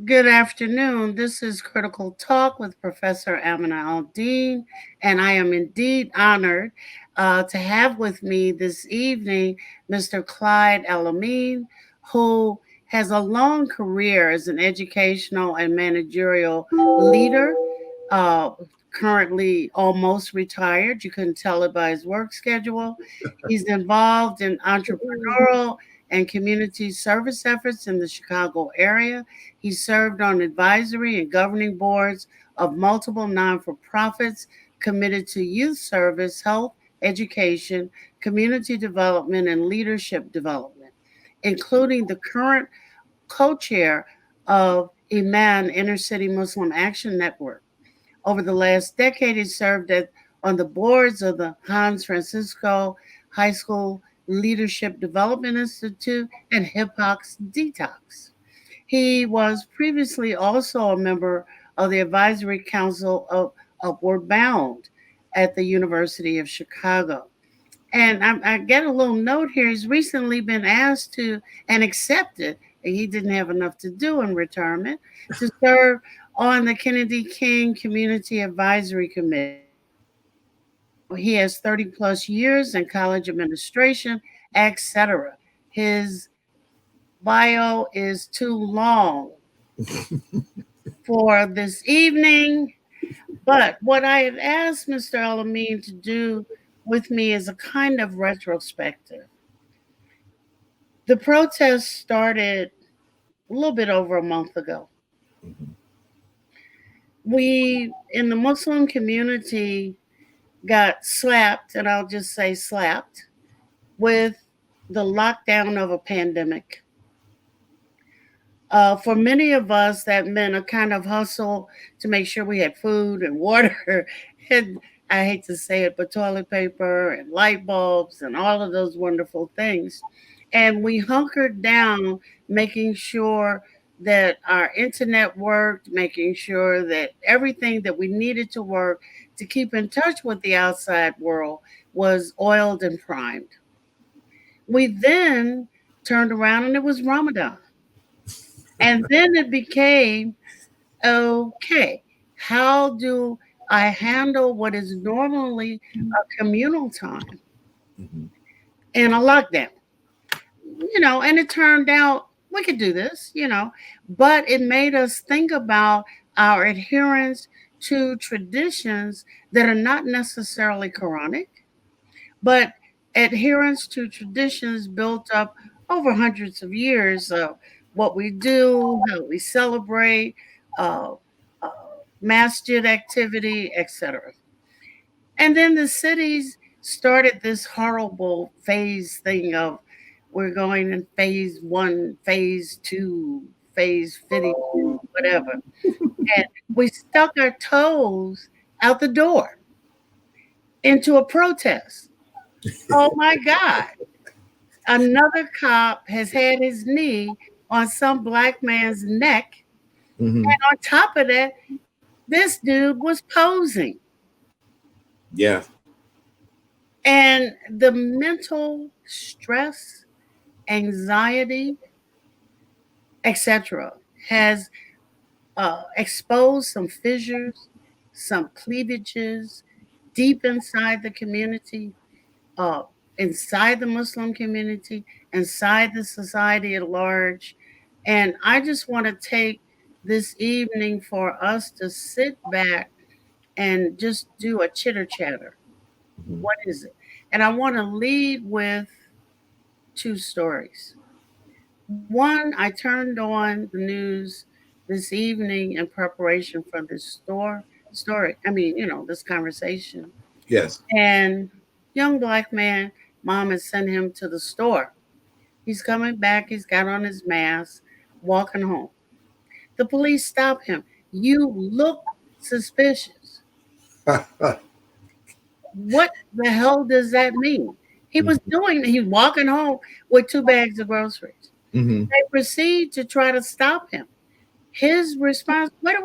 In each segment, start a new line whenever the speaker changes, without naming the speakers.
Good afternoon. This is Critical Talk with Professor Amina Al-Din, and I am indeed honored to have with me this evening Mr. Clyde Alameen, who has a long career as an educational and managerial leader. Uh, Currently almost retired. You couldn't tell it by his work schedule. He's involved in entrepreneurial and community service efforts in the Chicago area. He served on advisory and governing boards of multiple non for profits committed to youth service, health, education, community development, and leadership development, including the current co chair of Iman Inner City Muslim Action Network. Over the last decade, he served on the boards of the Hans Francisco High School Leadership Development Institute and Hip Hop's Detox. He was previously also a member of the advisory council of Upward Bound at the University of Chicago. And I get a little note here. He's recently been asked to and accepted, and he didn't have enough to do in retirement, to serve on the Kennedy King Community Advisory Committee. He has 30 plus years in college administration, etc. His bio is too long for this evening. But what I had asked Mr. Alameen to do with me is a kind of retrospective. The protest started a little bit over a month ago. We, in the Muslim community, got slapped, and I'll just say slapped, with the lockdown of a pandemic. For many of us, that meant a kind of hustle to make sure we had food and water, and I hate to say it, but toilet paper and light bulbs and all of those wonderful things. And we hunkered down, making sure that our internet worked, making sure that everything that we needed to work to keep in touch with the outside world was oiled and primed. We then turned around and it was Ramadan. And then it became okay, how do I handle what is normally a communal time
Mhm.
in a lockdown? And it turned out we could do this, but it made us think about our adherence to traditions that are not necessarily Quranic, but adherence to traditions built up over hundreds of years of what we do, how we celebrate, uh, uh, masjid activity, etc. And then the cities started this horrible phase thing of we're going in phase one, phase two, phase 52, whatever. And we stuck our toes out the door into a protest. Oh my God. Another cop has had his knee on some black man's neck.
Mhm.
And on top of that, this dude was posing.
Yeah.
And the mental stress, anxiety, etc., has exposed some fissures, some cleavages deep inside the community, uh, inside the Muslim community, inside the society at large. And I just want to take this evening for us to sit back and just do a chitter chatter.
Mhm.
What is it? And I want to lead with two stories. One, I turned on the news this evening in preparation for this story. I mean, this conversation.
Yes.
And young black man, mom has sent him to the store. He's coming back, he's got on his mask, walking home. The police stop him. You look suspicious. What the hell does that mean? He's walking home with two bags of groceries.
Mhm.
They proceed to try to stop him. His response, wait,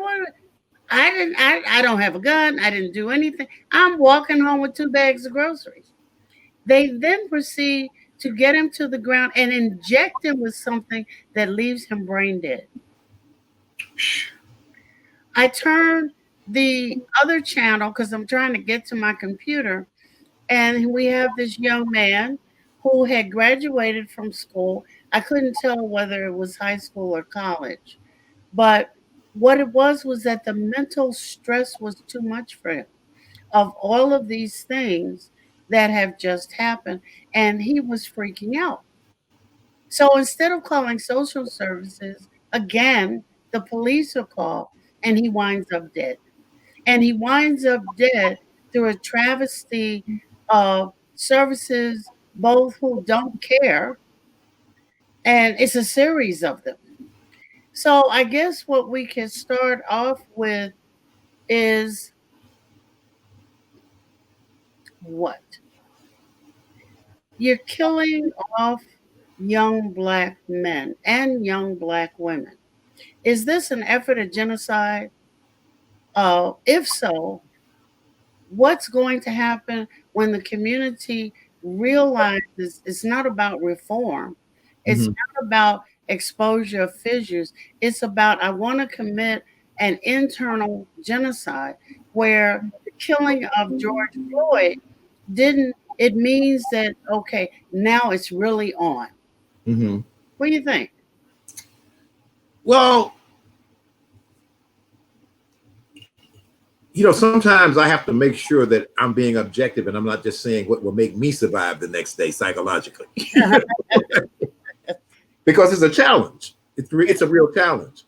I don't have a gun. I didn't do anything. I'm walking home with two bags of groceries. They then proceed to get him to the ground and inject him with something that leaves him brain dead. I turned the other channel because I'm trying to get to my computer, and we have this young man who had graduated from school. I couldn't tell whether it was high school or college, but what it was that the mental stress was too much for him of all of these things that have just happened, and he was freaking out. So instead of calling social services, again, the police are called, and he winds up dead. And he winds up dead through a travesty of services, both who don't care, and it's a series of them. So I guess what we can start off with is what? You're killing off young black men and young black women. Is this an effort at genocide? If so, what's going to happen when the community realizes it's not about reform, it's
Hmm.
not about exposure of fissures, it's about I want to commit an internal genocide where the killing of George Floyd didn't, it means that okay, now it's really on.
Hmm.
What do you think?
Well, sometimes I have to make sure that I'm being objective and I'm not just saying what will make me survive the next day psychologically, because it's a challenge. It's a real challenge.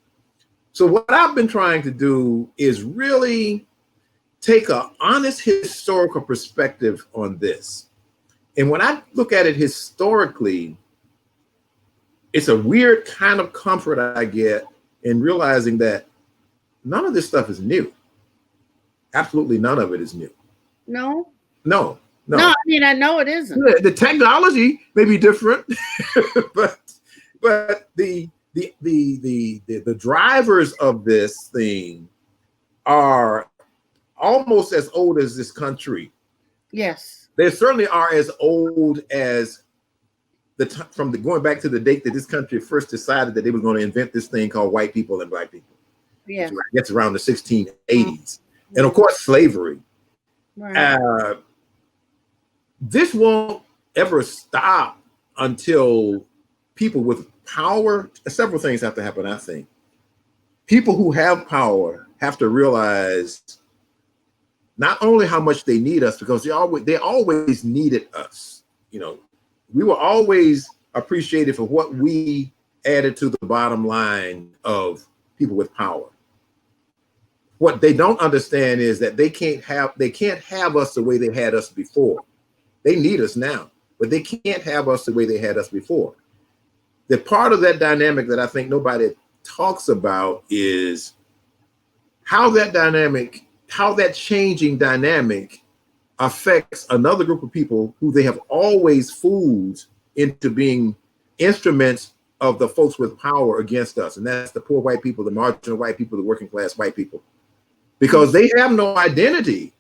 So what I've been trying to do is really take an honest historical perspective on this. And when I look at it historically, it's a weird kind of comfort I get in realizing that none of this stuff is new. Absolutely none of it is new.
No,
No,
no,
no.
I mean I know it isn't.
The technology may be different, but the drivers of this thing are almost as old as this country.
Yes.
They certainly are as old as from the going back to the date that this country first decided that they were going to invent this thing called white people and black people, which
Yes.
I guess around the 1680s, and of course slavery.
Right.
Uh, this won't ever stop until people with power. Several things have to happen. I think people who have power have to realize not only how much they need us, because they always needed us. We were always appreciated for what we added to the bottom line of people with power. What they don't understand is that they can't have us the way they had us before. They need us now, but they can't have us the way they had us before. The part of that dynamic that I think nobody talks about is how that changing dynamic affects another group of people who they have always fooled into being instruments of the folks with power against us. And that's the poor white people, the marginal white people, the working class white people, because they have no identity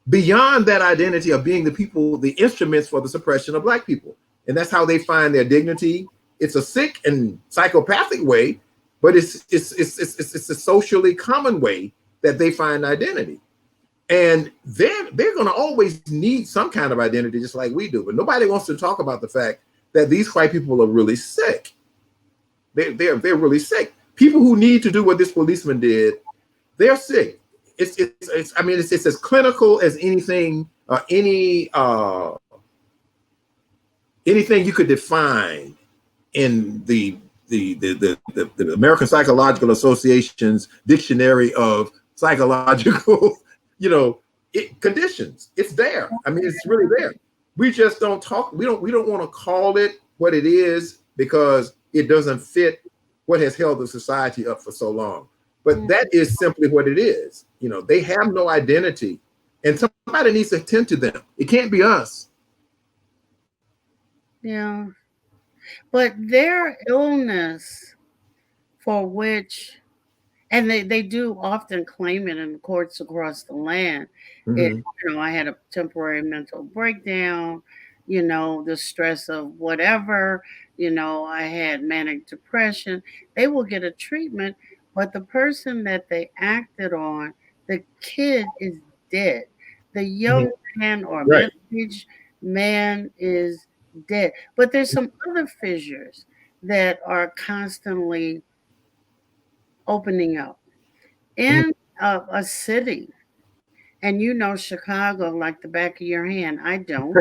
beyond that identity of being the people, the instruments for the suppression of black people. And that's how they find their dignity. It's a sick and psychopathic way, but it's a socially common way that they find identity. And they're going to always need some kind of identity, just like we do. But nobody wants to talk about the fact that these white people are really sick. They're really sick. People who need to do what this policeman did, they're sick. It's as clinical as anything, anything you could define in the American Psychological Association's dictionary of psychological, conditions. It's there. I mean, it's really there. We just don't talk. We don't want to call it what it is because it doesn't fit what has held the society up for so long. But that is simply what it is. They have no identity, and somebody needs to attend to them. It can't be us.
Yeah. But their illness, for which, and they do often claim it in courts across the land, it,
Mm-hmm.
I had a temporary mental breakdown, the stress of whatever, I had manic depression. They will get a treatment, but the person that they acted on, the kid is dead. The
Mhm.
young man or
Right.
middle-aged man is dead. But there's some other fissures that are constantly opening up
Mhm.
in a city. And you know Chicago like the back of your hand. I don't.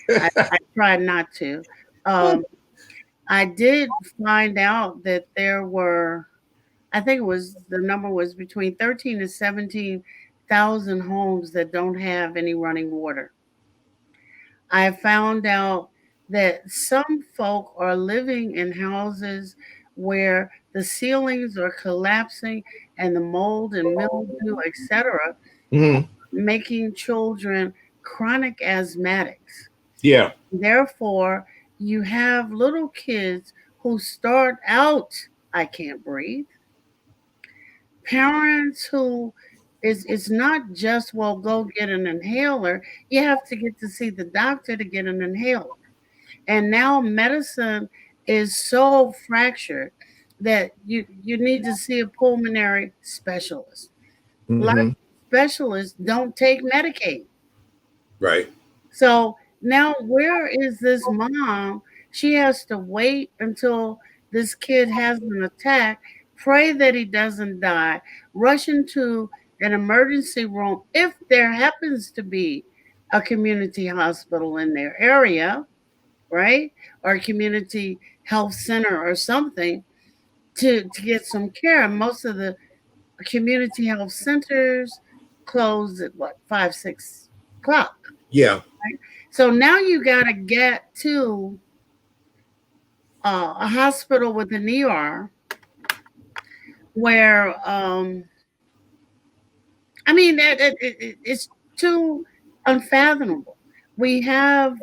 I try not to. Um, I did find out that there were, I think it was the number was between 13 and 17,000 homes that don't have any running water. I found out that some folk are living in houses where the ceilings are collapsing and the mold and mildew, etc.,
Mhm.
making children chronic asthmatics.
Yeah.
Therefore, you have little kids who start out, I can't breathe. Parents who it's not just, well, go get an inhaler. You have to get to see the doctor to get an inhaler. And now medicine is so fractured that you need to see a pulmonary specialist. A lot
Hmm.
of specialists don't take Medicaid.
Right.
So now, where is this mom? She has to wait until this kid has an attack, pray that he doesn't die, rush into an emergency room if there happens to be a community hospital in their area, right? Or a community health center or something to get some care. Most of the community health centers close at what, 5, 6 o'clock.
Yeah.
So now you got to get to a hospital with an ER where, I mean, it's too unfathomable. We have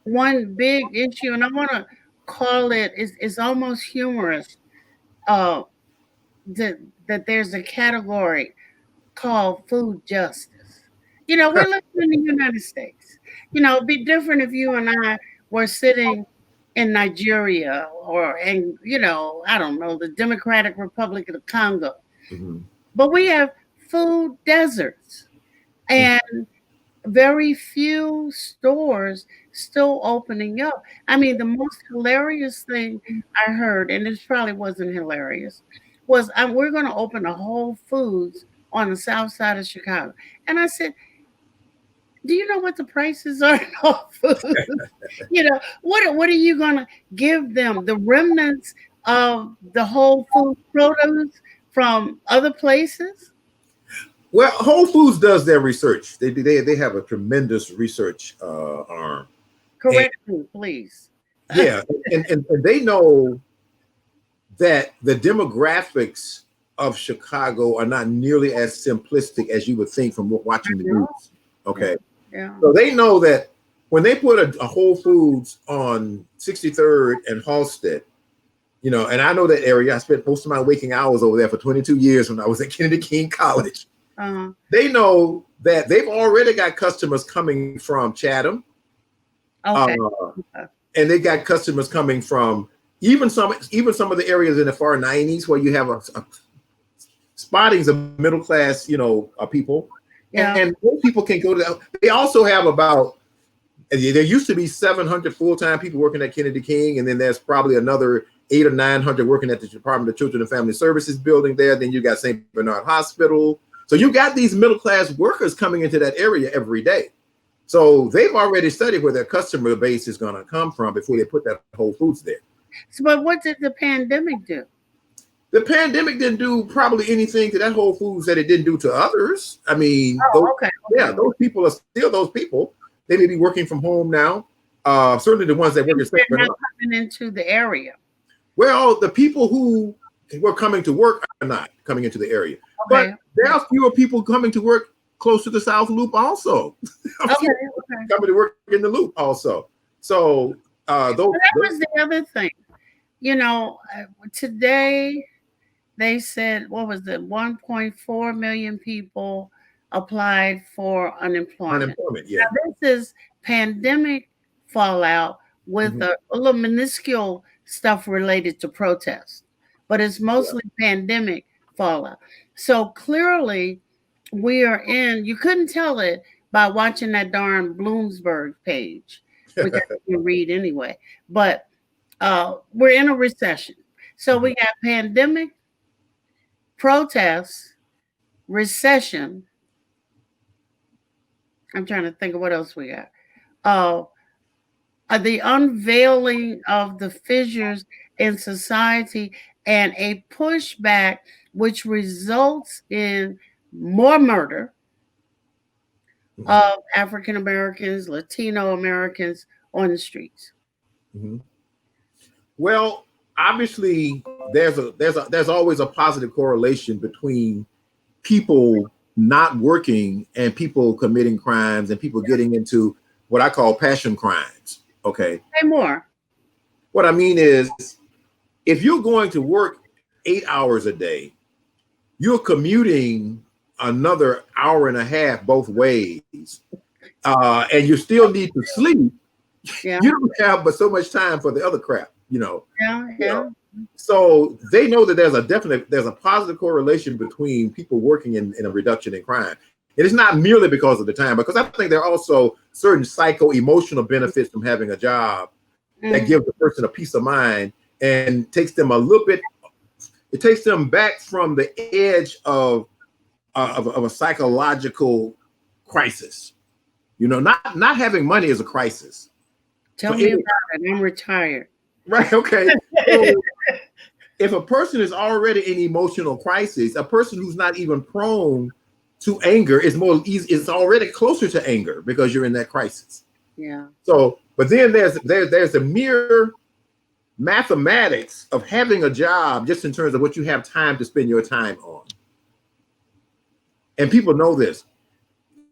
one big issue, and I want to call it, it's almost humorous, uh, that, that there's a category called food justice. You know, we're living in the United States. You know, it'd be different if you and I were sitting in Nigeria or in, I don't know, the Democratic Republic of the Congo.
Hmm.
But we have food deserts and very few stores still opening up. I mean, the most hilarious thing I heard, and this probably wasn't hilarious, was we're going to open a Whole Foods on the south side of Chicago. And I said, do you know what the prices are in Whole Foods? What are you going to give them? The remnants of the Whole Food produce from other places?
Well, Whole Foods does their research. They have a tremendous research arm, and
Correct me, please.
yeah, and they know that the demographics of Chicago are not nearly as simplistic as you would think from
I
watching the
know.
news.
Yeah.
Okay,
Yeah.
so they know that when they put a Whole Foods on 63rd and Halsted, and I know that area. I spent most of my waking hours over there for 22 years when I was at Kennedy King College.
Uh-huh.
They know that they've already got customers coming from Chatham, uh,
Okay. Okay.
and they got customers coming from even some of the areas in the far 90s where you have a spottings of middle class, people, and,
Yeah.
and those people can go to. They also have about. There used to be 700 full-time people working at Kennedy King, and then there's probably another 800 or 900 working at the Department of Children and Family Services building there. Then you got St. Bernard Hospital. So you got these middle-class workers coming into that area every day. So they've already studied where their customer base is going to come from before they put that Whole Foods there.
So, but what did the pandemic do?
The pandemic didn't do probably anything to that Whole Foods that it didn't do to others. I mean,
Oh, okay.
yeah,
Okay.
those people are still those people. They may be working from home now. Certainly the ones that work at St.
They're
Bernard.
not coming into the area.
Well, the people who were coming to work are not coming into the area, but
Okay.
there are fewer people coming to work close to the South Loop also. A
Okay.
few
Okay.
coming to work in the Loop also. So
So that was the other thing. Today they said, what was it? 1.4 million people applied for unemployment.
unemployment, yeah.
Now, this is pandemic fallout with
Mhm.
a little minuscule stuff related to protests. but it's mostly pandemic fallout. So clearly, we are in, you couldn't tell it by watching that darn Bloomsburg page, which I can read anyway. But we're in a recession. So we got pandemic, protests, recession. I'm trying to think of what else we got. Uh, the unveiling of the fissures in society and a pushback which results in more murder of African Americans, Latino Americans on the streets.
Mhm. Well, obviously, there's always a positive correlation between people not working and people committing crimes and people getting into what I call passion crimes. Okay.
Say more.
What I mean is, if you're going to work 8 hours a day, you're commuting another hour and a half both ways, and you still need to sleep.
Yeah.
You don't have but so much time for the other crap, you know.
Yeah.
You know? So they know that there's a positive correlation between people working in a reduction in crime. And it's not merely because of the time, because I think there are also certain psycho-emotional benefits from having a job that gives the person a peace of mind and takes them a little bit, it takes them back from the edge of a psychological crisis. You know, not having money is a crisis.
Tell me about it. I'm retired.
Right. Okay. So if a person is already in emotional crisis, a person who's not even prone to anger is more easy, is already closer to anger because you're in that crisis.
Yeah.
So, but then there's the mere mathematics of having a job just in terms of what you have time to spend your time on. And people know this.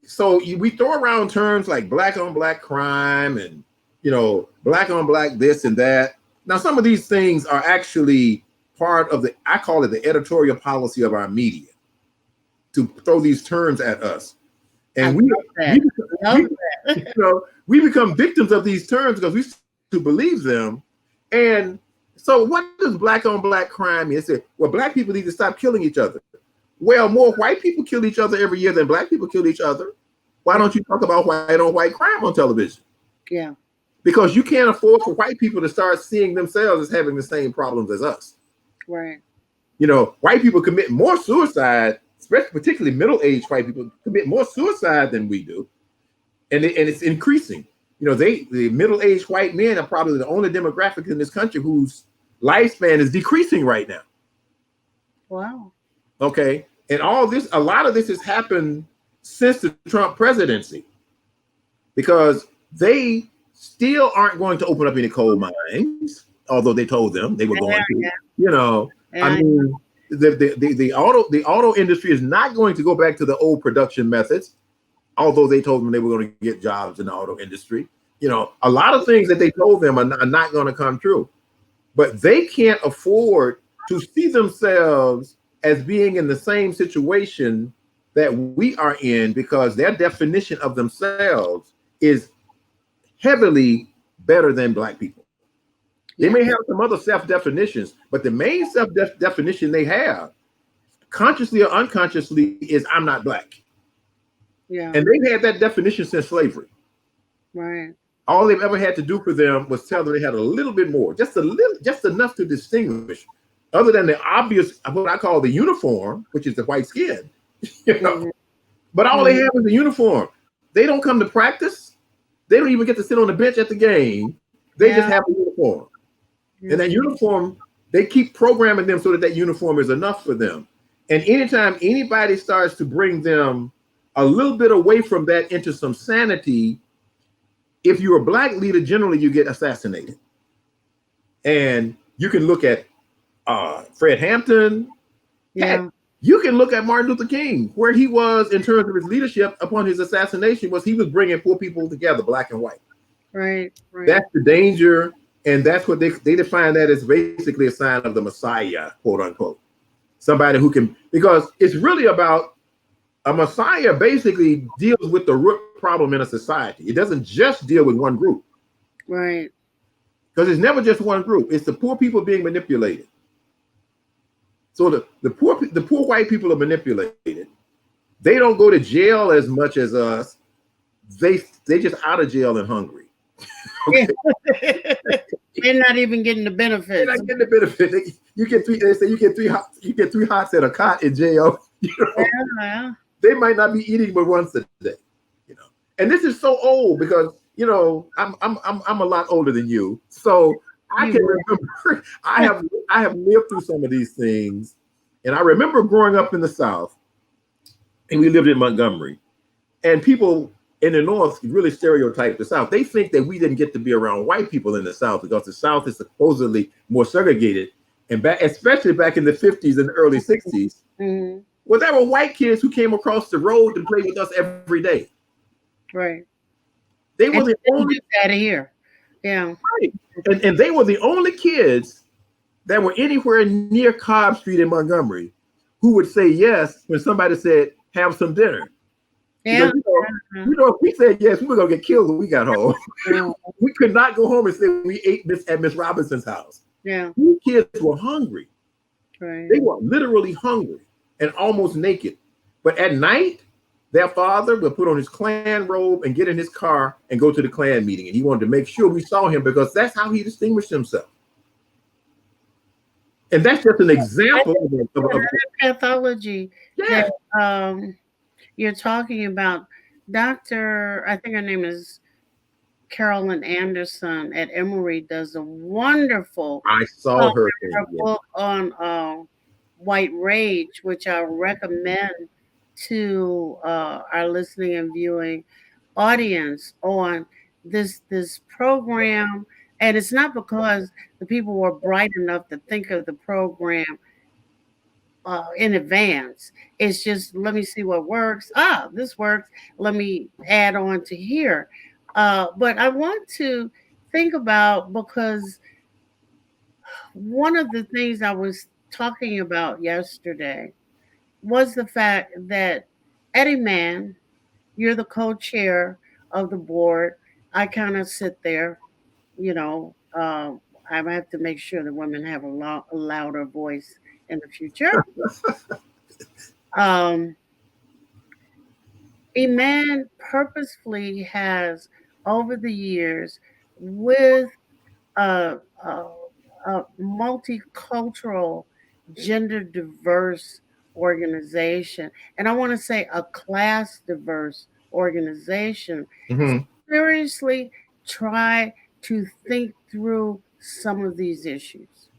So we throw around terms like black on black crime and, you know, black on black this and that. Now, some of these things are actually part of I call it the editorial policy of our media, to throw these terms at us. And we become victims of these terms because we to believe them. And so what does black on black crime mean? It said, well, black people need to stop killing each other. Well, more white people kill each other every year than black people kill each other. Why don't you talk about white on white crime on television?
Yeah. Because
you can't afford for white people to start seeing themselves as having the same problems as us.
Right.
You know, white people commit more suicide, especially particularly middle-aged white people commit more suicide than we do. And it's increasing. You know, the middle-aged white men are probably the only demographic in this country whose lifespan is decreasing right now.
Wow.
Okay. And a lot of this has happened since the Trump presidency, because they still aren't going to open up any coal mines, although they told them they were going to. Yeah. You know, yeah. I mean, the auto industry is not going to go back to the old production methods, although they told them they were going to get jobs in the auto industry. You know, a lot of things that they told them are not going to come true, but they can't afford to see themselves as being in the same situation that we are in, because their definition of themselves is heavily better than black people. They may have some other self-definitions, but the main self-definition they have, consciously or unconsciously, is I'm not black. Yeah. And they've had that definition since slavery.
Right.
All they've ever had to do for them was tell them they had a little bit more, just enough to distinguish, other than the obvious, what I call the uniform, which is the white skin. You know, mm-hmm. But all they have is the uniform. They don't come to practice. They don't even get to sit on the bench at the game. They just have a uniform. Mm-hmm. And that uniform, they keep programming them so that uniform is enough for them. And anytime anybody starts to bring them a little bit away from that into some sanity, if you're a black leader, generally you get assassinated. And you can look at Fred Hampton.
Yeah.
You can look at Martin Luther King, where he was in terms of his leadership upon his assassination, was he was bringing poor people together, black and white.
Right.
That's the danger. And that's what they define that as basically a sign of the Messiah, quote unquote. Somebody who can, because it's really about a Messiah basically deals with the root problem in a society. It doesn't just deal with one group.
Right.
Because it's never just one group. It's the poor people being manipulated. So the poor white people are manipulated. They don't go to jail as much as us. They just out of jail and hungry. Okay.
They're not even getting the
They're
benefits.
not getting the benefit. You get three. They say you get three hots and a cot in jail. You know?
Yeah.
They might not be eating but once a day. You know. And this is so old because you know I'm a lot older than you, so I can remember. I have lived through some of these things, and I remember growing up in the South, and we lived in Montgomery, and people in the North really stereotype the South. They think that we didn't get to be around white people in the South because the South is supposedly more segregated. And especially back in the 50s and early 60s, well, there were white kids who came across the road and played with us every day.
Right.
They were the only
out of here. Yeah.
Right. And they were the only kids that were anywhere near Cobb Street in Montgomery who would say yes when somebody said, have some dinner.
Yeah.
You know, if we said yes, we were gonna get killed when we got home. We could not go home and say we ate at Miss Robinson's house.
Yeah.
These kids were hungry.
Right.
They were literally hungry and almost naked. But at night, their father would put on his Klan robe and get in his car and go to the Klan meeting. And he wanted to make sure we saw him because that's how he distinguished himself. And that's just an example of
pathology.
Yeah.
That, you're talking about. Dr. I think her name is Carolyn Anderson at Emory does a wonderful
I saw her
book on white rage, which I recommend to our listening and viewing audience on this program. And it's not because the people were bright enough to think of the program in advance. It's just, let me see what works. Ah, this works. Let me add on to here. But I want to think about, because one of the things I was talking about yesterday was the fact that Eddie Mann, you're the co-chair of the board. I kind of sit there, you know, I have to make sure that women have a louder voice in the future. A man purposefully has, over the years, with a, a, a multicultural, gender diverse organization, and I want to say a class diverse organization, seriously try to think through some of these issues.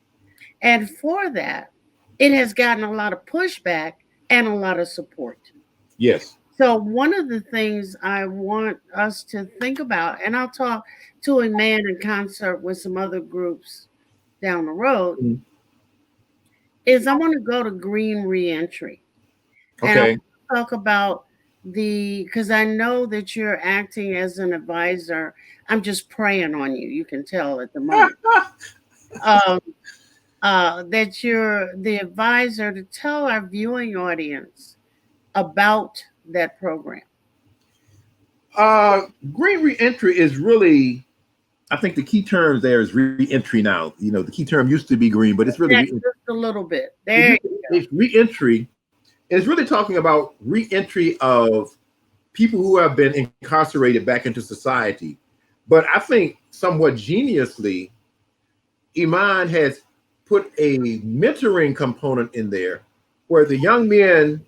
And for that, it has gotten a lot of pushback and a lot of support.
Yes.
So one of the things I want us to think about, and I'll talk to a man in concert with some other groups down the road, is I want to go to green reentry.
Okay.
And I want to talk about because I know that you're acting as an advisor. I'm just praying on you. You can tell at the moment. That you're the advisor to tell our viewing audience about that program.
Green reentry is really, I think the key term there is reentry now. You know, the key term used to be green, but it's really
just a little bit. There
it's reentry. It's really talking about reentry of people who have been incarcerated back into society. But I think somewhat geniusly, Iman has put a mentoring component in there where the young men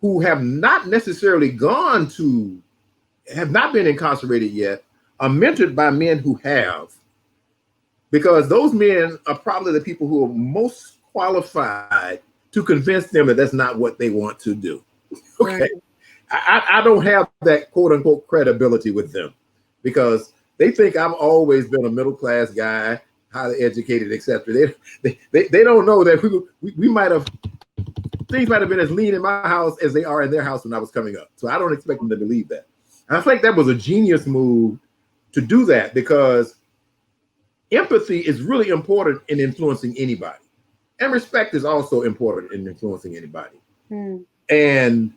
who have not necessarily have not been incarcerated yet are mentored by men who have, because those men are probably the people who are most qualified to convince them that that's not what they want to do. Okay. Right. I don't have that quote unquote credibility with them because they think I've always been a middle class guy, highly educated, etc. They don't know that we might have, things might have been as lean in my house as they are in their house when I was coming up. So I don't expect them to believe that. And I think that was a genius move to do that because empathy is really important in influencing anybody. And respect is also important in influencing anybody. And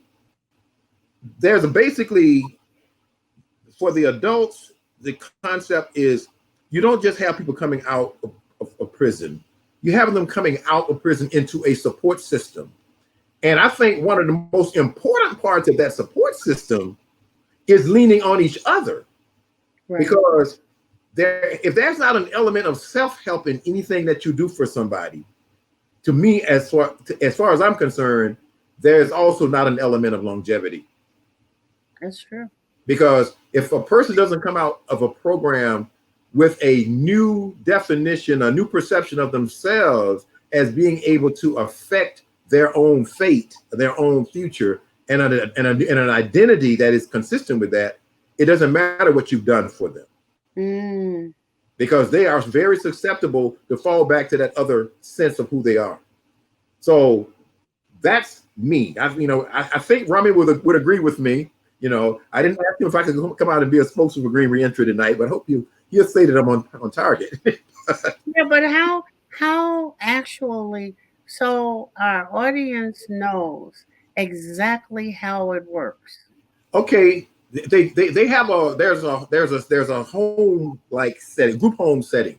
there's basically, for the adults, the concept is you don't just have people coming out of prison. you have them coming out of prison into a support system. And I think one of the most important parts of that support system is leaning on each other. Right. Because if there's not an element of self-help in anything that you do for somebody, to me, as far as I'm concerned, there's also not an element of longevity.
That's true.
Because if a person doesn't come out of a program with a new definition, a new perception of themselves as being able to affect their own fate, their own future, and an identity that is consistent with that, it doesn't matter what you've done for them. Because they are very susceptible to fall back to that other sense of who they are. So that's me. I think Rami would agree with me. I didn't ask him if I could come out and be a spokesman for Green Reentry tonight, but I hope you'll say that I'm on target.
Yeah, but how actually, so our audience knows exactly how it works.
Okay. They have there's a home like setting, group home setting.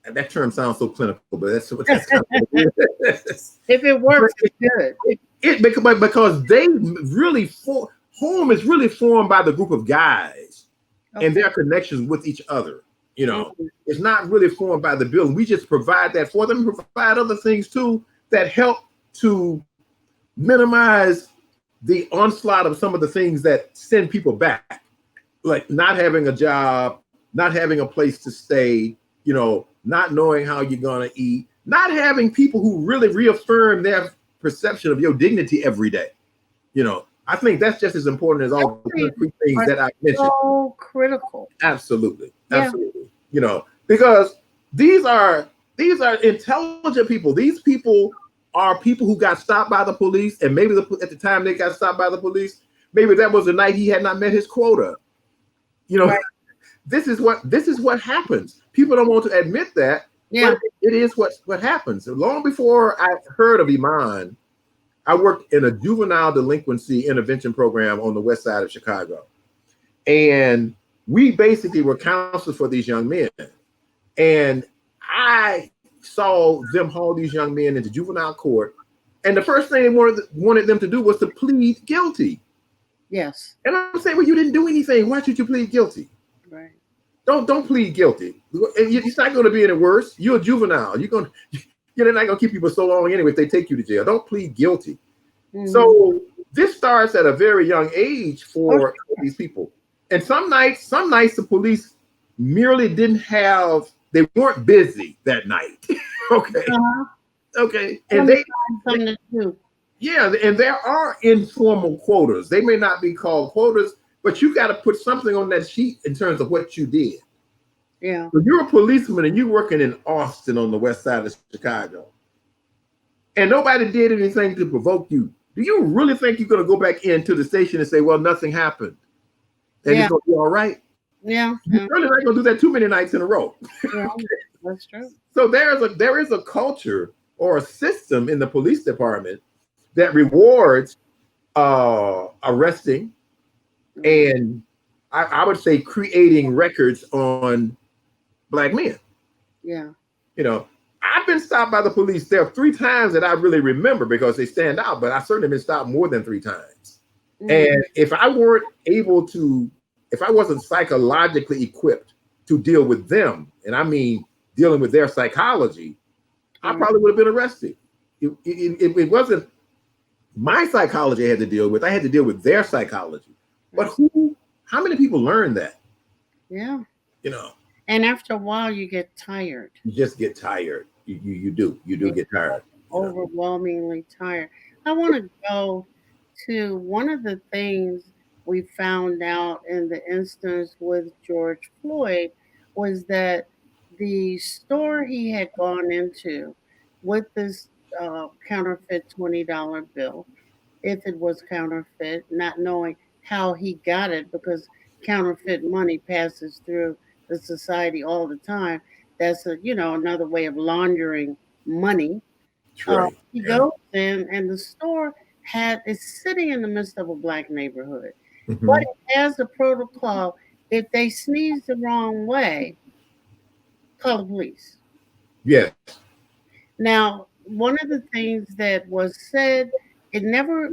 And that term sounds so clinical, but that's kind of
if it works, it's good.
Because they really home is really formed by the group of guys and their connections with each other. It's not really formed by the building. We just provide that for them, provide other things too that help to minimize the onslaught of some of the things that send people back, like not having a job, not having a place to stay, not knowing how you're going to eat, not having people who really reaffirm their perception of your dignity every day. I think that's just as important as all the things that I mentioned.
So critical.
Absolutely. Yeah. Absolutely. Because these are intelligent people. These people are people who got stopped by the police, and maybe at the time they got stopped by the police, maybe that was the night he had not met his quota. Right. This is what happens. People don't want to admit that, but it is what happens. Long before I heard of Iman, I worked in a juvenile delinquency intervention program on the west side of Chicago. And we basically were counselors for these young men. And I saw them haul these young men into juvenile court. And the first thing they wanted them to do was to plead guilty.
Yes.
And I'm saying, well, you didn't do anything. Why should you plead guilty?
Right.
Don't plead guilty. It's not going to be any worse. You're a juvenile. They're not going to keep you for so long anyway if they take you to jail. Don't plead guilty. So this starts at a very young age for these people. And some nights the police merely they weren't busy that night. Okay. Okay. And and there are informal quotas. They may not be called quotas, but you got to put something on that sheet in terms of what you did.
Yeah.
So you're a policeman and you're working in Austin on the west side of Chicago, and nobody did anything to provoke you. Do you really think you're going to go back into the station and say, well, nothing happened and it's going to be all right?
Yeah.
You're really not going to do that too many nights in a row.
Yeah, that's true.
So there is a culture or a system in the police department that rewards arresting and I would say creating records on Black men.
Yeah.
I've been stopped by the police. There are 3 times that I really remember because they stand out, but I've certainly been stopped more than 3 times. And if I wasn't psychologically equipped to deal with them, and I mean dealing with their psychology, I probably would have been arrested. It wasn't my psychology I had to deal with. I had to deal with their psychology. But how many people learn that?
Yeah. And after a while, you get tired.
You just get tired. You do get tired.
Overwhelmingly tired. I want to go to one of the things we found out in the instance with George Floyd was that the store he had gone into with this counterfeit $20 bill, if it was counterfeit, not knowing how he got it because counterfeit money passes through the society all the time. That's another way of laundering money.
Right.
He goes in, and the store is sitting in the midst of a Black neighborhood, but it has the protocol: if they sneeze the wrong way, call the police.
Yes.
Now, one of the things that was said, they never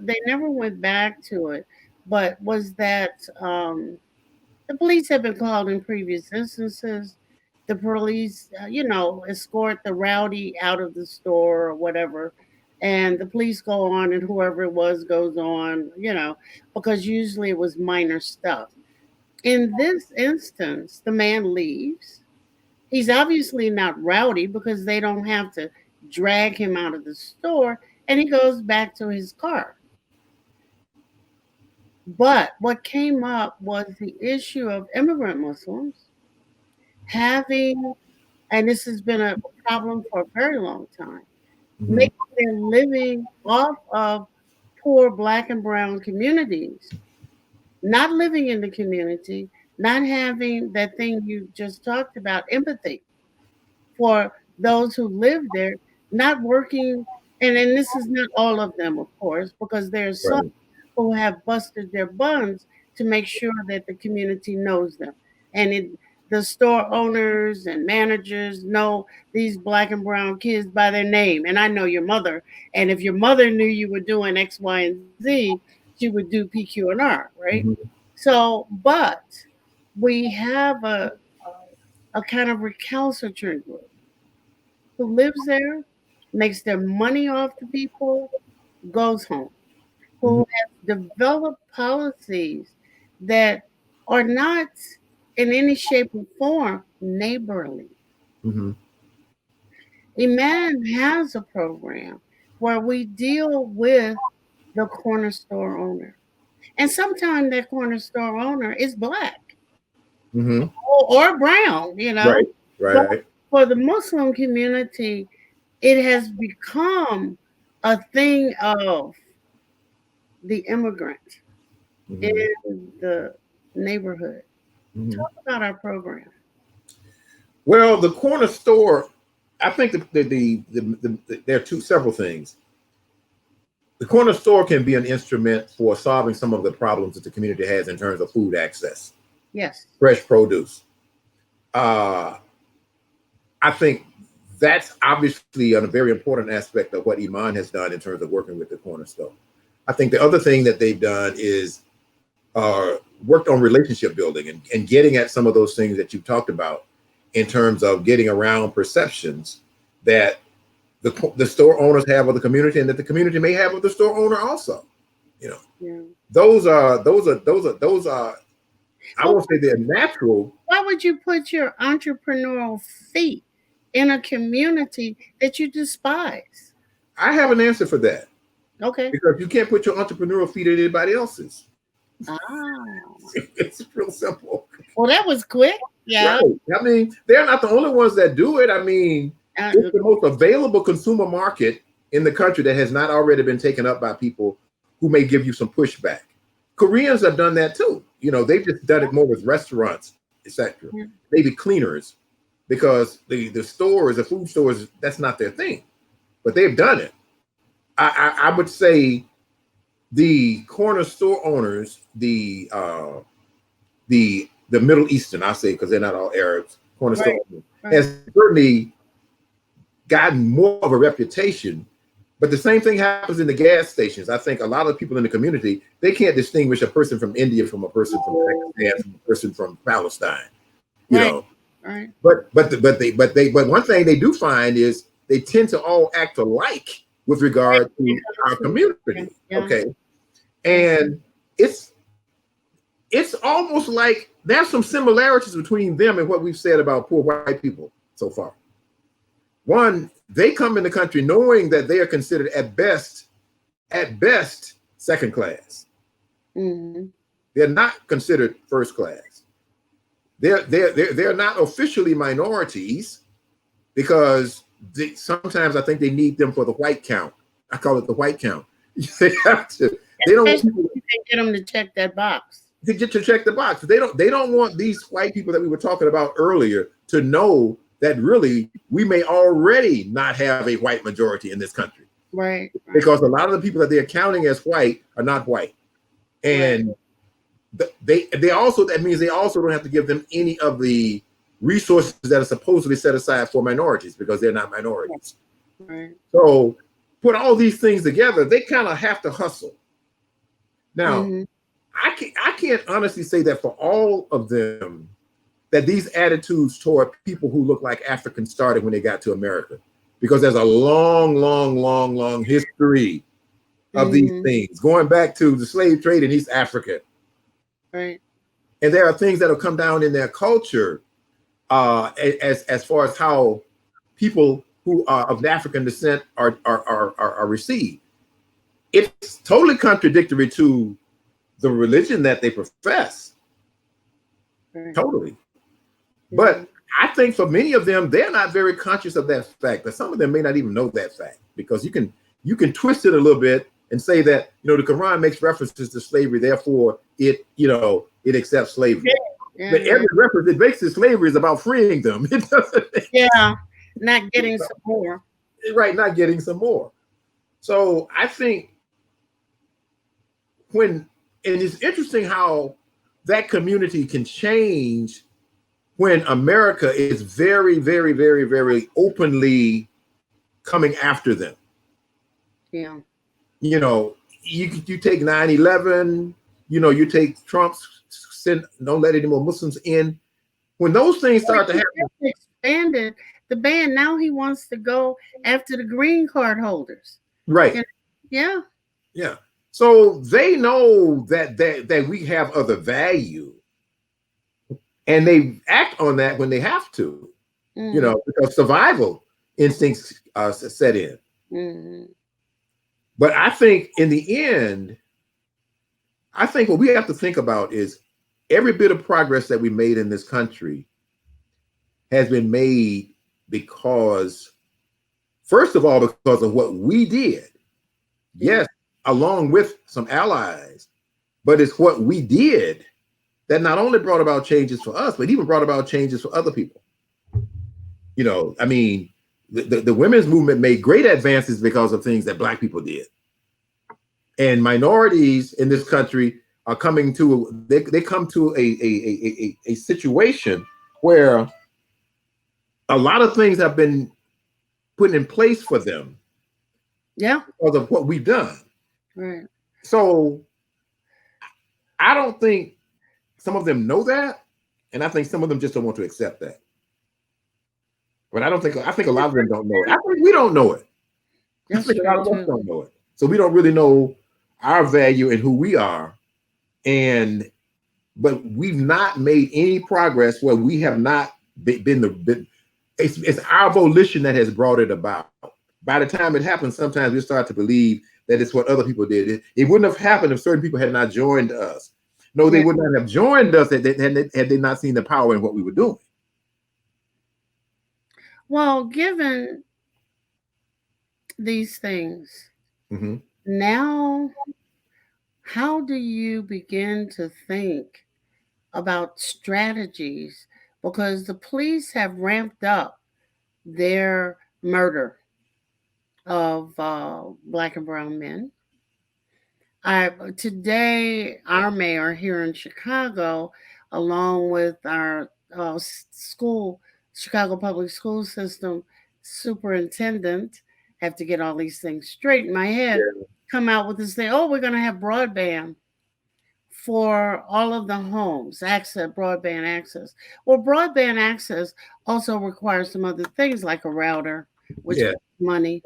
went back to it, but was that the police have been called in previous instances. The police, escort the rowdy out of the store or whatever, and the police go on, and whoever it was goes on, because usually it was minor stuff. In this instance, the man leaves. He's obviously not rowdy because they don't have to drag him out of the store, and he goes back to his car. But what came up was the issue of immigrant Muslims having, and this has been a problem for a very long time,
Mm-hmm.
making their living off of poor black and brown communities, not living in the community, not having that thing you just talked about, empathy for those who live there, not working. And this is not all of them, of course, because there's some
Right.
who have busted their buns to make sure that the community knows them. And the store owners and managers know these black and brown kids by their name. And I know your mother. And if your mother knew you were doing X, Y, and Z, she would do PQ&R, right?
Mm-hmm.
So, but we have a kind of recalcitrant group who lives there, makes their money off the people, goes home,
Mm-hmm.
who have developed policies that are not in any shape or form neighborly.
Mm-hmm.
Iman has a program where we deal with the corner store owner. And sometimes that corner store owner is black
Mm-hmm.
or brown,
Right.
But
Right.
for the Muslim community, it has become a thing of the immigrant
Mm-hmm.
in the neighborhood.
Mm-hmm.
Talk about our program.
Well, the corner store, I think there are several things. The corner store can be an instrument for solving some of the problems that the community has in terms of food access,
Yes.
fresh produce. Uh, I think that's obviously a very important aspect of what Iman has done in terms of working with the corner store. I think the other thing that they've done is worked on relationship building and getting at some of those things that you talked about in terms of getting around perceptions that the store owners have of the community and that the community may have of the store owner also. You know,
Yeah.
those are I
Well,
won't say they're natural.
why would you put your entrepreneurial feet in a community that you despise?
I have an answer for that
Okay.
because you can't put your entrepreneurial feet in anybody else's.
Ah.
It's real simple.
Well, that was quick.
Right.
Yeah.
I mean, they're not the only ones that do it. I mean, it's
Uh,
the most available consumer market in the country that has not already been taken up by people who may give you some pushback. Koreans have done that too. They've just done it more with restaurants, etc.
yeah.
Maybe cleaners, because the stores, the food stores, that's not their thing. But they've done it. I would say the corner store owners, the Middle Eastern, I say, because they're not all Arabs, corner store
Right.
owners,
Right.
has certainly gotten more of a reputation. But the same thing happens in the gas stations. I think a lot of people in the community, they can't distinguish a person from India from a person from Pakistan, from a person from Palestine. You
Right.
know,
Right.
but one thing they do find is they tend to all act alike with regard to our community.
Yeah.
Okay, and it's almost like there's some similarities between them and what we've said about poor white people so far. One, they come in the country knowing that they are considered at best, second class.
Mm-hmm.
They're not considered first class. They're not officially minorities because sometimes I think they need them for the white count. I call it the white count. They have to. They don't want people
You can get them to check that box.
to check the box. They don't want these white people that we were talking about earlier to know that really we may already not have a white majority in this country.
Right.
Because a lot of the people that they're counting as white are not white. And they also, that means they also don't have to give them any of the resources that are supposedly set aside for minorities because they're not minorities.
Right.
So put all these things together, they kind of have to hustle. Now,
Mm-hmm.
I can't honestly say that for all of them that these attitudes toward people who look like Africans started when they got to America, because there's a long, long, long, long history of these
Mm-hmm.
things going back to the slave trade in East Africa,
Right.
and there are things that have come down in their culture as far as how people who are of African descent are received. It's totally contradictory to the religion that they profess.
Right.
Totally.
Mm-hmm.
But I think for many of them, they're not very conscious of that fact. But some of them may not even know that fact, because you can twist it a little bit and say that the Quran makes references to slavery, therefore it accepts
Yeah.
slavery.
Yeah.
But
Yeah.
every reference it makes to slavery is about freeing them. It doesn't,
Yeah. Not getting some more.
right? Not getting some more. So I think when and it's interesting how that community can change when America is very, very, very, very openly coming after them.
Yeah.
You know, you take 9/11, you take Trump's send don't let any more Muslims in. When those things
Well,
start to
he
happen,
just expanded the ban. Now he wants to go after the green card holders. You
right?
know? Yeah.
Yeah. So they know that we have other value, and they act on that when they have to.
Mm-hmm.
Because survival instincts set in.
Mm-hmm.
But I think in the end, I think what we have to think about is every bit of progress that we made in this country has been made because, first of all, because of what we did.
Yeah.
Yes, along with some allies, but it's what we did that not only brought about changes for us, but even brought about changes for other people. I mean, the women's movement made great advances because of things that Black people did. And minorities in this country are coming to they come to a situation where a lot of things have been put in place for them
Yeah.
because of what we've done.
Right.
So I don't think some of them know that, and I think some of them just don't want to accept that. But I think a lot of them don't know it. I think we don't know it. I
That's
think a lot
true
of us
too.
don't know it. So we don't really know our value and who we are. And but we've not made any progress where we have not been it's our volition that has brought it about. By the time it happens, sometimes we start to believe that it's what other people did. It wouldn't have happened if certain people had not joined us. No, they
Right.
would not have joined us had they not seen the power in what we were doing.
Well, given these things,
Mm-hmm.
now how do you begin to think about strategies? Because the police have ramped up their murder of black and brown men. Today, our mayor here in Chicago, along with our school, Chicago Public School System superintendent, have to get all these things straight in my head,
Yeah.
come out with this thing. Oh, we're going to have broadband for all of the homes, broadband access. Well, broadband access also requires some other things like a router, which
Yeah.
costs money.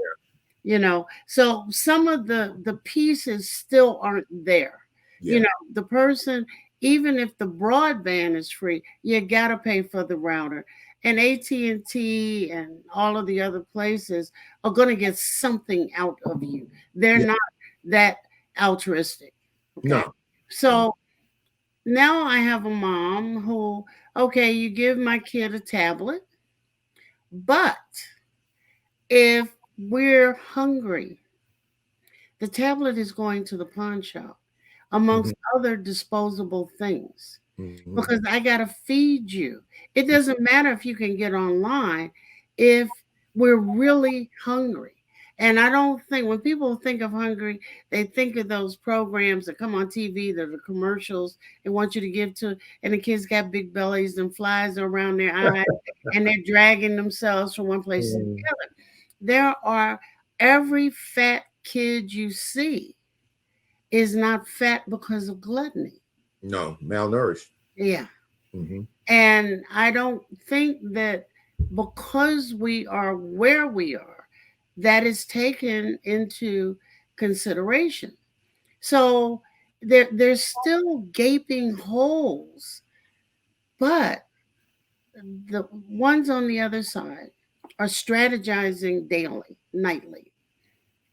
So some of the pieces still aren't there.
Yeah.
The person, even if the broadband is free, you got to pay for the router. And AT&T and all of the other places are going to get something out of you. They're
Yeah.
not that altruistic. Okay,
No.
so now I have a mom who, okay, you give my kid a tablet, but if we're hungry, the tablet is going to the pawn shop,
Mm-hmm.
amongst other disposable things,
Mm-hmm.
because I got to feed you. It doesn't matter if you can get online if we're really hungry. And I don't think when people think of hungry, they think of those programs that come on TV, that are commercials they want you to give to, and the kids got big bellies and flies around their eyes, and they're dragging themselves from one place to the other. there are every fat kid you see is not fat because of gluttony.
No, malnourished.
Yeah.
Mm-hmm.
And I don't think that because we are where we are, that is taken into consideration. So there's still gaping holes, but the ones on the other side are strategizing daily, nightly.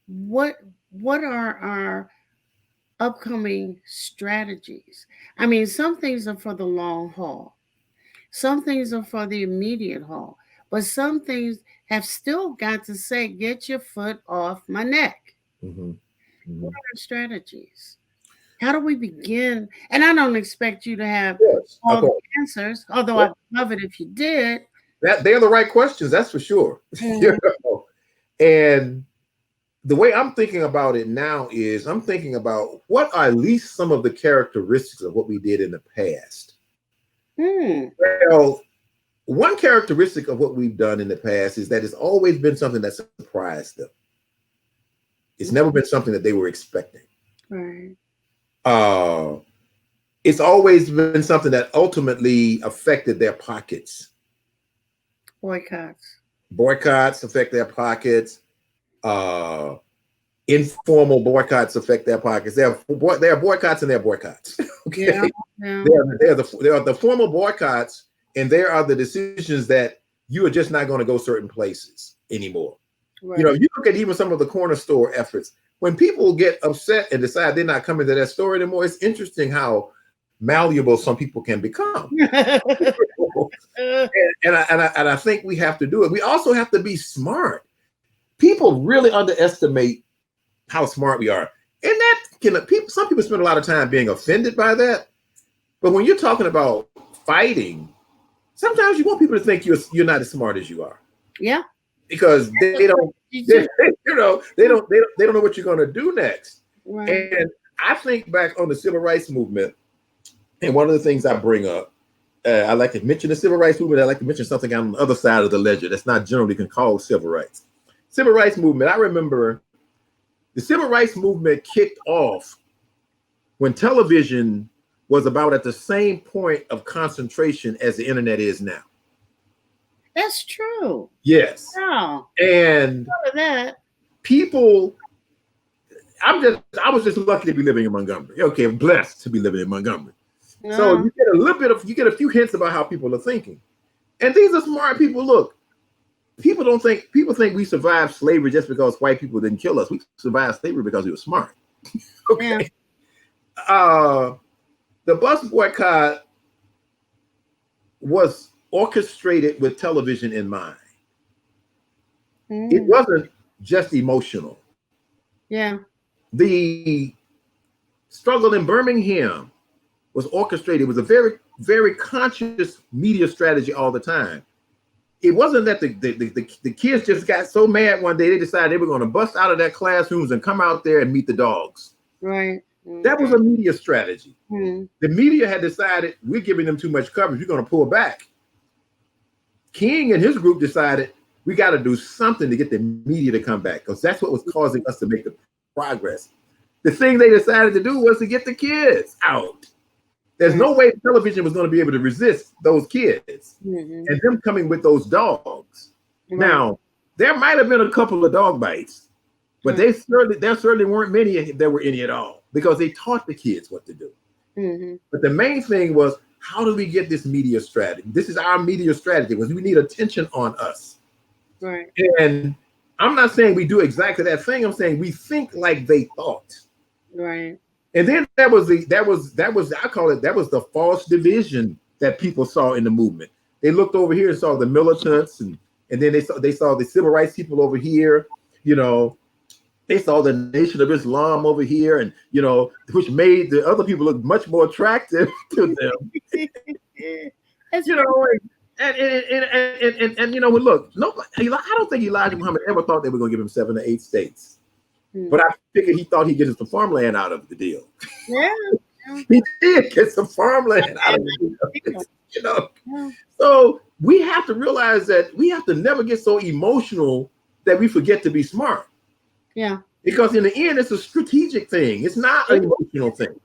What what are our upcoming strategies? I mean, some things are for the long haul. Some things are for the immediate haul, but some things have still got to say, get your foot off my neck.
Mm-hmm.
What
Mm-hmm.
are strategies? How do we begin? And I don't expect you to have
Yes, of
all the
course.
answers, although
Yeah.
I'd love it if you did.
That they're the right questions, that's for sure. You
Mhm.
know? And the way I'm thinking about it now is I'm thinking about what are at least some of the characteristics of what we did in the past.
Hmm.
Well, one characteristic of what we've done in the past is that it's always been something that surprised them. It's never been something that they were expecting.
Right.
Uh, it's always been something that ultimately affected their pockets.
Boycotts.
Boycotts affect their pockets. Uh, Informal boycotts affect their pockets. There are boycotts and there are boycotts.
Yeah.
Okay,
Yeah.
there are the formal boycotts, and there are the decisions that you are just not going to go certain places anymore. You know,
Right.
you look at even some of the corner store efforts. When people get upset and decide they're not coming to that store anymore, it's interesting how malleable some people can become. And I think we have to do it. We also have to be smart. People really underestimate how smart we are. And that some people spend a lot of time being offended by that. But when you're talking about fighting, sometimes you want people to think you're not as smart as you are.
Yeah.
Because they don't
You
they,
too.
they don't know what you're going to do next.
Right.
And I think back on the civil rights movement, and one of the things I bring up, I like to mention the civil rights movement. I like to mention something on the other side of the ledger that's not generally called civil rights. Civil rights movement. I remember the civil rights movement kicked off when television was about at the same point of concentration as the internet is now.
That's true.
Yes.
Wow.
And
All of that.
people, I was just lucky to be living in Montgomery. Okay, I'm blessed to be living in Montgomery. So
No.
you get a little bit of, you get a few hints about how people are thinking. And these are smart people. Look, people think we survived slavery just because white people didn't kill us. We survived slavery because we were smart. Okay.
Yeah.
The bus boycott was orchestrated with television in mind. It
Mm.
wasn't just emotional.
Yeah.
The struggle in Birmingham was orchestrated. It was a very, very conscious media strategy all the time. It wasn't that the kids just got so mad one day they decided they were going to bust out of their classrooms and come out there and meet the dogs.
Right.
That was a media strategy.
Mm.
The media had decided we're giving them too much coverage. We're going to pull back. King and his group decided we got to do something to get the media to come back because that's what was causing us to make the progress. The thing they decided to do was to get the kids out. There's no way television was going to be able to resist those kids and them coming with those dogs.
Right.
Now, there might have been a couple of dog bites, but there certainly weren't many if there were any at all because they taught the kids what to do.
Mm-hmm.
But the main thing was, how do we get this media strategy? This is our media strategy because we need attention on us.
Right.
And I'm not saying we do exactly that thing. I'm saying we think like they thought.
Right.
And then that was I call it, that was the false division that people saw in the movement. They looked over here and saw the militants and then they saw the civil rights people over here, you know, they saw the Nation of Islam over here, and you know, which made the other people look much more attractive to them. You know, and you know, look, nobody, I don't think Elijah Muhammad ever thought they were going to give him 7 or 8 states. But I figured he thought he'd get some farmland out of the deal.
Yeah.
He did get some farmland out of the deal. You know, so we have to realize that we have to never get so emotional that we forget to be smart.
Yeah.
Because in the end, it's a strategic thing. It's not an emotional thing.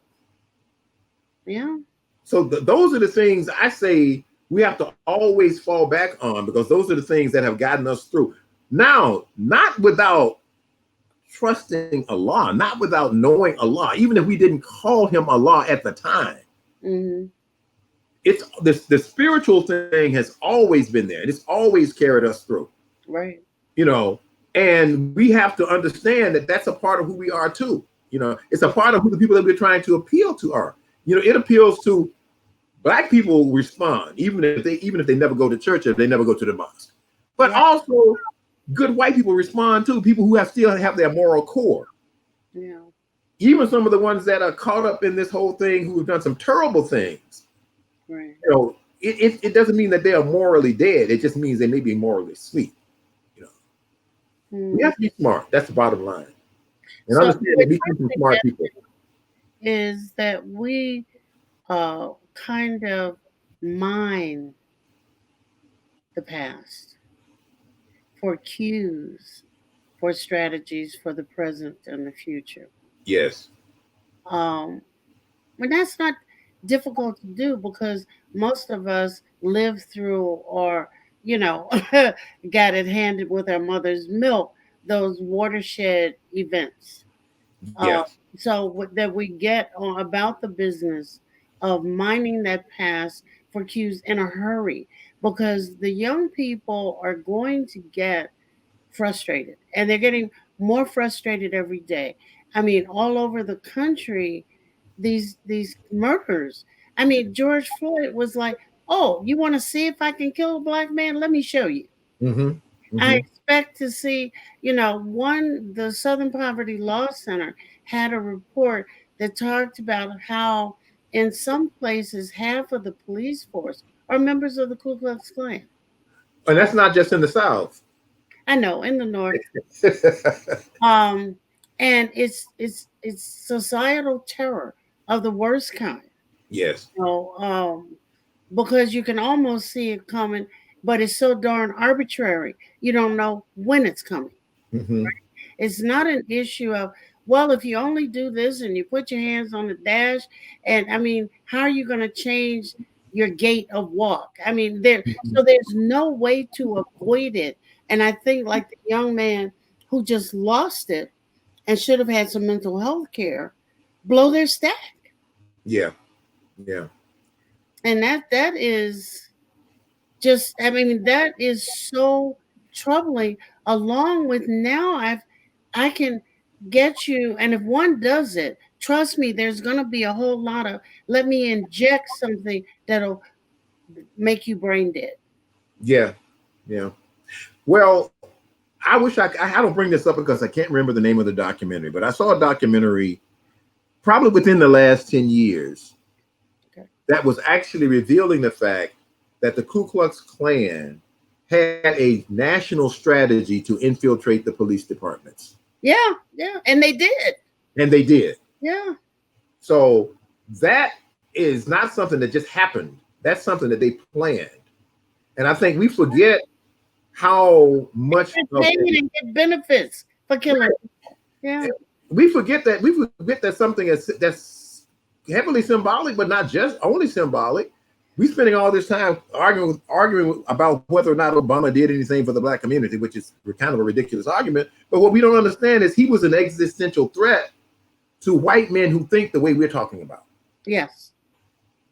Yeah.
So those are the things I say we have to always fall back on, because those are the things that have gotten us through. Now, not without trusting Allah, not without knowing Allah, even if we didn't call him Allah at the time.
Mm-hmm.
It's the spiritual thing has always been there. It's always carried us through.
Right.
You know, and we have to understand that that's a part of who we are too. You know, it's a part of who the people that we're trying to appeal to are. You know, it appeals to Black people respond, even if they never go to church, if they never go to the mosque. But
Right.
also good white people respond too, people who still have their moral core.
Yeah.
Even some of the ones that are caught up in this whole thing who have done some terrible things.
Right.
You know, it doesn't mean that they are morally dead. It just means they may be morally sweet. You know, we have to be smart. That's the bottom line. And
So
understand that we come from smart people.
is that we kind of mine the past for cues, for strategies for the present and the future.
Yes.
Um, but that's not difficult to do because most of us live through or, you know, got it handed with our mother's milk, those watershed events. Uh,
Yes.
that we get on about the business of mining that past for cues in a hurry because the young people are going to get frustrated and they're getting more frustrated every day. I mean, all over the country, these murders. I mean, George Floyd was like, "Oh, you want to see if I can kill a black man? Let me show you."
Mm-hmm.
I
Mm-hmm.
expect to see, you know, the Southern Poverty Law Center had a report that talked about how in some places half of the police force are members of the Ku Klux Klan.
And that's not just in the South.
I know in the North. Um, and it's societal terror of the worst kind.
Yes.
So, because you can almost see it coming, but it's so darn arbitrary. You don't know when it's coming.
Mm-hmm.
It's not an issue of, well, if you only do this and you put your hands on the dash, and I mean, how are you going to change your gait of walk? I mean, there's no way to avoid it. And I think like the young man who just lost it and should have had some mental health care, blow their stack.
Yeah. Yeah.
And that is just, I mean, that is so troubling. Along with now I can get you, and if one does it, trust me, there's gonna be a whole lot of let me inject something that'll make you brain dead.
Yeah. Yeah. Well, I wish I don't bring this up because I can't remember the name of the documentary, but I saw a documentary probably within the last 10 years
Okay.
that was actually revealing the fact that the Ku Klux Klan had a national strategy to infiltrate the police departments.
Yeah, yeah. And they did.
And they did.
Yeah.
So that is not something that just happened. That's something that they planned. And I think we forget how much
Get
of
paid and get benefits for killing. Yeah.
we forget that something that's heavily symbolic, but not just only symbolic. We spending all this time arguing about whether or not Obama did anything for the black community, which is kind of a ridiculous argument. But what we don't understand is he was an existential threat to white men who think the way we're talking about,
Yes.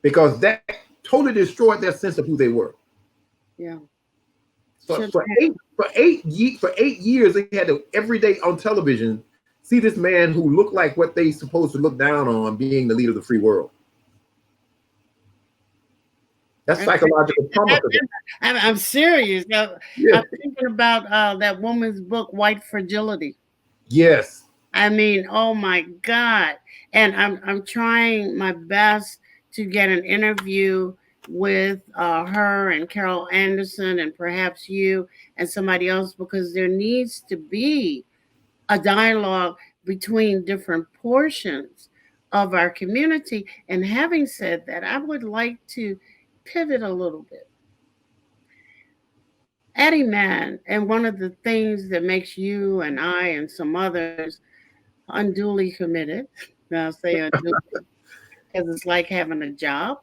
because that totally destroyed their sense of who they were.
Yeah.
For,
Should
for eight for 8 years, they had to every day on television see this man who looked like what they supposed to look down on being the leader of the free world. That's psychological trauma for them.
I'm serious.
Yeah.
I'm thinking about that woman's book, White Fragility.
Yes.
I mean, oh my God. And I'm trying my best to get an interview with her and Carol Anderson and perhaps you and somebody else because there needs to be a dialogue between different portions of our community. And having said that, I would like to pivot a little bit. Amen. And one of the things that makes you and I and some others unduly committed, I'll say unduly because it's like having a job,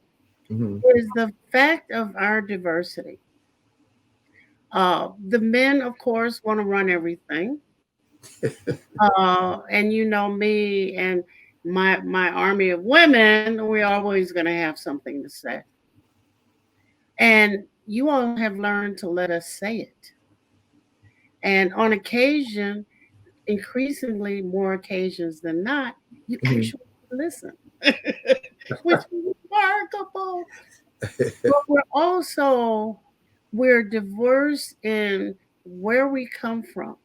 Mhm.
is the fact of our diversity. The men, of course, want to run everything. And you know me and my army of women, we're always going to have something to say. And you all have learned to let us say it. And on occasion, increasingly more occasions than not, you
Mhm.
actually listen, which is remarkable. But we're diverse in where we come from,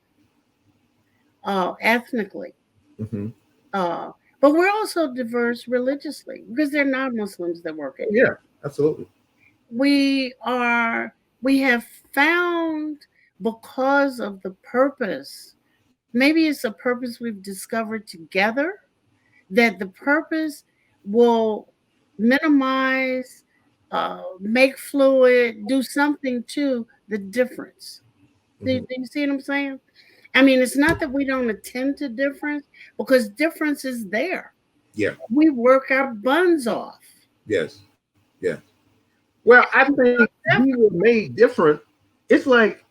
ethnically.
Mhm.
Uh, but we're also diverse religiously because they're non-Muslims that work at
Yeah, absolutely.
we are we have found because of the purpose, maybe it's a purpose we've discovered together, that the purpose will minimize, make fluid, do something to the difference. Do
Mhm.
you see what I'm saying? I mean, it's not that we don't attend to difference, because difference is there.
Yeah.
We work our buns off.
Yes. Yeah. Well, I think we were made different. It's like,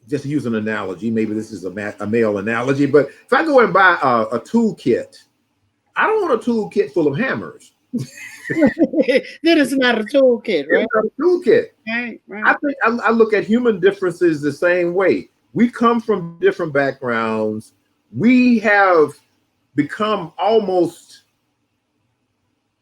just to use an analogy, maybe this is a male analogy, but if I go and buy a toolkit, I don't want a toolkit full of hammers.
Then it's not a toolkit,
It's
right?
not a toolkit.
Right,
I
right.
think I look at human differences the same way. We come from different backgrounds. We have become almost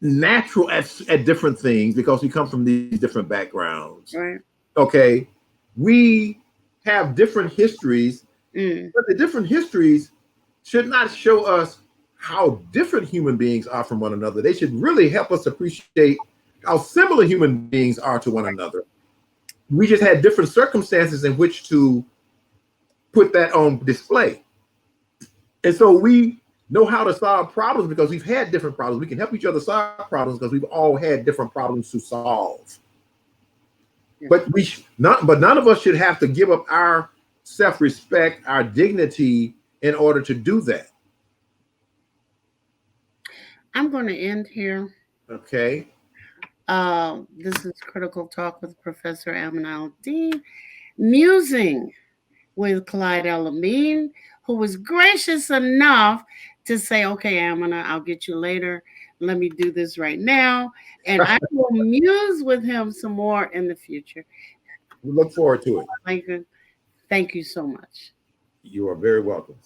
natural at different things because we come from these different backgrounds.
Right.
Okay. We have different histories,
Mm,
but the different histories should not show us how different human beings are from one another. They should really help us appreciate how similar human beings are to one another. We just had different circumstances in which to put that on display. And so we know how to solve problems because we've had different problems. We can help each other solve problems because we've all had different problems to solve.
yeah.
But none of us should have to give up our self-respect, our dignity in order to do that.
I'm going to end here.
Okay.
This is Critical Talk with Professor Amin Dean, musing with Clyde Elamine, who was gracious enough to say, okay, Amina, I'll get you later. Let me do this right now. And I will muse with him some more in the future.
We look forward to it.
Thank you so much.
You are very welcome.